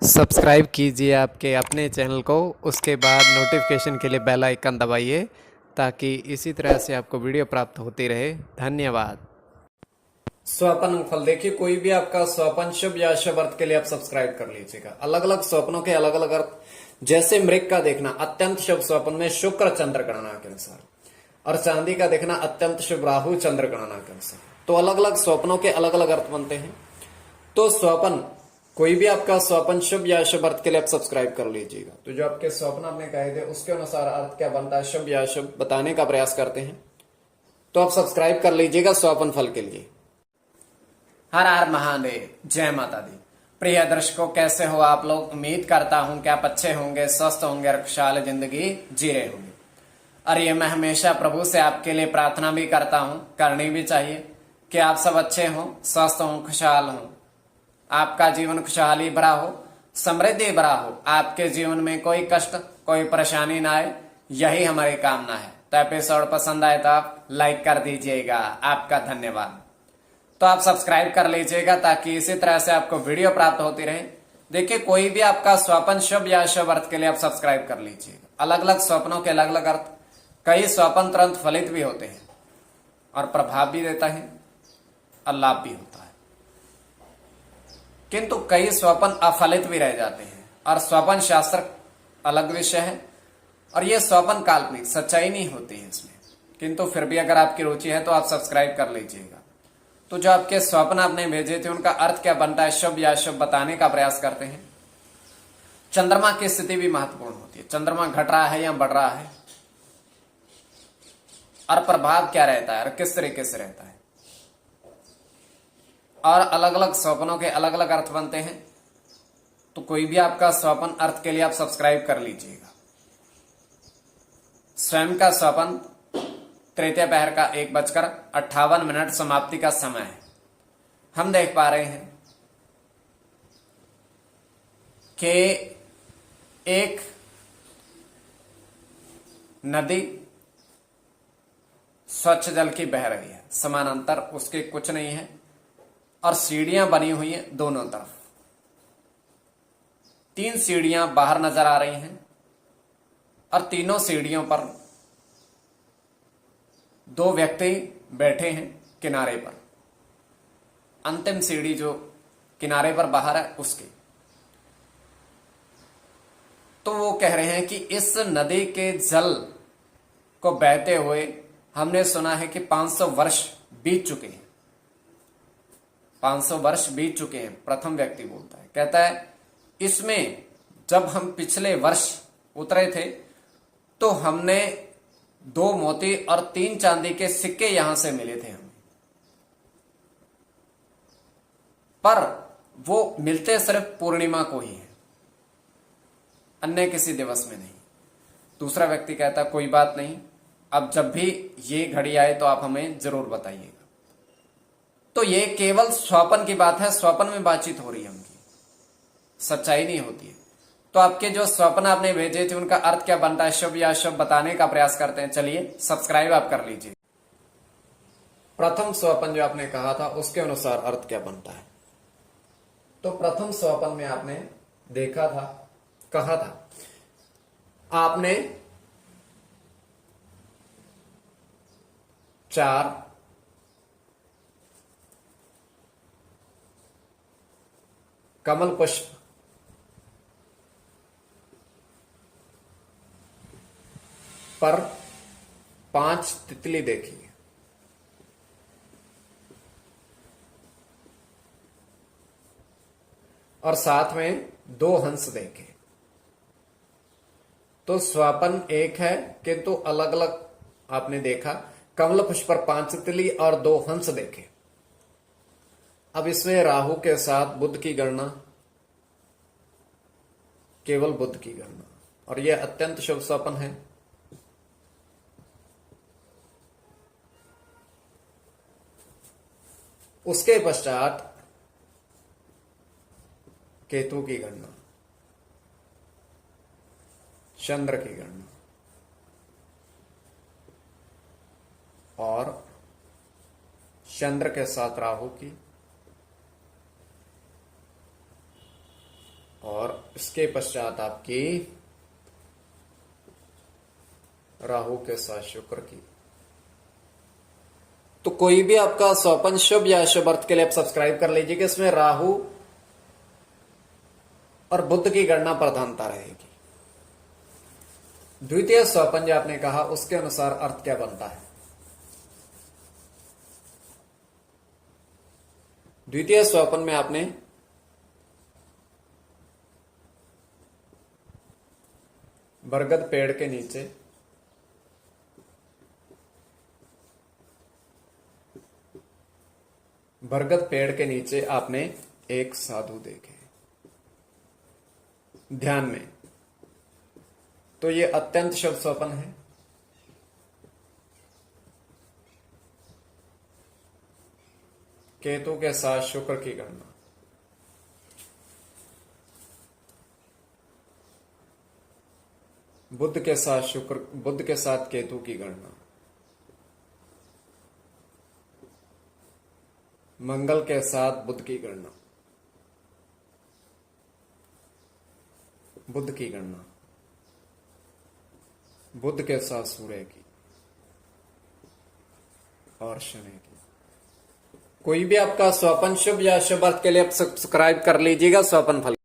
Subscribe कीजिए आपके अपने चैनल को, उसके बाद नोटिफिकेशन के लिए बेल आइकन दबाइए ताकि इसी तरह से आपको वीडियो प्राप्त होती रहे। धन्यवाद। स्वपन फल देखिए, कोई भी आपका स्वपन शुभ या अशुभ अर्थ के लिए आप सब्सक्राइब कर लीजिएगा। अलग अलग स्वप्नों के अलग अलग अर्थ, जैसे मृग का देखना अत्यंत शुभ स्वपन में शुक्र चंद्र गणना के अनुसार, और चांदी का देखना अत्यंत शुभ राहु चंद्र गणना के अनुसार। तो अलग अलग स्वप्नों के अलग अलग अर्थ बनते हैं। तो स्वपन, कोई भी आपका स्वपन शुभ या अशुभ अर्थ के लिए आप सब्सक्राइब कर लीजिएगा। तो जो आपके स्वप्न आपने कहे थे उसके अनुसार अर्थ क्या बनता है, शुभ या अशुभ बताने का प्रयास करते हैं। तो आप सब्सक्राइब कर लीजिएगा स्वपन फल के लिए। हर हर महादेव, जय माता दी। प्रिय दर्शकों, कैसे हो आप लोग? उम्मीद करता हूं कि आप अच्छे होंगे, स्वस्थ होंगे और खुशहाल जिंदगी जी रहे होंगे। और ये मैं हमेशा प्रभु से आपके लिए प्रार्थना भी करता हूं, करनी भी चाहिए, कि आप सब अच्छे हों, स्वस्थ हों, खुशहाल हों, आपका जीवन खुशहाली भरा हो, समृद्धि भरा हो, आपके जीवन में कोई कष्ट कोई परेशानी ना आए, यही हमारी कामना है। तो एपिसोड पसंद आए तो आप लाइक कर दीजिएगा, आपका धन्यवाद। तो आप सब्सक्राइब कर लीजिएगा ताकि इसी तरह से आपको वीडियो प्राप्त होती रहे। देखिए, कोई भी आपका स्वप्न शुभ या अशुभ अर्थ के लिए आप सब्सक्राइब कर लीजिएगा। अलग अलग स्वप्नों के अलग अलग अर्थ, कई स्वप्न तुरंत फलित भी होते हैं और प्रभाव भी देता है और लाभ भी होता है, किंतु कई स्वप्न अफलित भी रह जाते हैं। और स्वप्न शास्त्र अलग विषय है, और यह स्वप्न काल्पनिक, सच्चाई नहीं होती है इसमें। किंतु फिर भी अगर आपकी रुचि है तो आप सब्सक्राइब कर लीजिएगा। तो जो आपके स्वप्न आपने भेजे थे उनका अर्थ क्या बनता है, शुभ या अशुभ बताने का प्रयास करते हैं। चंद्रमा की स्थिति भी महत्वपूर्ण होती है। चंद्रमा घट रहा है या बढ़ रहा है, और प्रभाव क्या रहता है और किस तरीके से रहता है। और अलग अलग स्वप्नों के अलग अलग अर्थ बनते हैं। तो कोई भी आपका स्वप्न अर्थ के लिए आप सब्सक्राइब कर लीजिएगा। स्वयं का स्वप्न तृतीय पहर का 1:58 समाप्ति का समय है। हम देख पा रहे हैं कि एक नदी स्वच्छ जल की बह रही है, समानांतर उसके कुछ नहीं है, और सीढ़ियां बनी हुई हैं दोनों तरफ। 3 सीढ़ियां बाहर नजर आ रही हैं, और तीनों सीढ़ियों पर 2 व्यक्ति बैठे हैं किनारे पर। अंतिम सीढ़ी जो किनारे पर बाहर है उसकी। तो वो कह रहे हैं कि इस नदी के जल को बहते हुए हमने सुना है कि 500 वर्ष बीत चुके हैं। 500 वर्ष बीत चुके हैं, प्रथम व्यक्ति बोलता है। कहता है इसमें जब हम पिछले वर्ष उतरे थे तो हमने 2 मोती और 3 चांदी के सिक्के यहां से मिले थे हमें, पर वो मिलते सिर्फ पूर्णिमा को ही है, अन्य किसी दिवस में नहीं। दूसरा व्यक्ति कहता कोई बात नहीं, अब जब भी ये घड़ी आए तो आप हमें जरूर बताइएगा। तो ये केवल स्वप्न की बात है, स्वप्न में बातचीत हो रही है उनकी, सच्चाई नहीं होती है। तो आपके जो स्वप्न आपने भेजे थे उनका अर्थ क्या बनता है, शुभ या अशुभ बताने का प्रयास करते हैं। चलिए सब्सक्राइब आप कर लीजिए। प्रथम स्वप्न जो आपने कहा था उसके अनुसार अर्थ क्या बनता है। तो प्रथम स्वप्न में आपने देखा था, कहा था, आपने 4 कमल पुष्प पर 5 तितली देखी, और साथ में 2 हंस देखे। तो स्वप्न एक है किंतु अलग अलग आपने देखा। कमल पुष्प पर 5 तितली और 2 हंस देखे। अब इसमें राहु के साथ बुध की गणना, केवल बुध की गणना, और यह अत्यंत शुभ स्वप्न है। उसके पश्चात केतु की गणना, चंद्र की गणना, और चंद्र के साथ राहु की, और इसके पश्चात आपकी राहु के साथ शुक्र की। तो कोई भी आपका स्वपन शुभ या अशुभ अर्थ के लिए आप सब्सक्राइब कर लीजिए कि इसमें राहु और बुध की गणना प्रधानता रहेगी। द्वितीय स्वपन जो आपने कहा उसके अनुसार अर्थ क्या बनता है। द्वितीय स्वपन में आपने बरगद पेड़ के नीचे आपने एक साधु देखे ध्यान में। तो ये अत्यंत शुभ स्वप्न है। केतु के साथ शुक्र की गणना, बुध के साथ केतु की गणना, मंगल के साथ बुध की गणना, बुध के साथ सूर्य की और शनि की। कोई भी आपका स्वपन शुभ या अशुभ अर्थ के लिए आप सब्सक्राइब कर लीजिएगा स्वपन फल।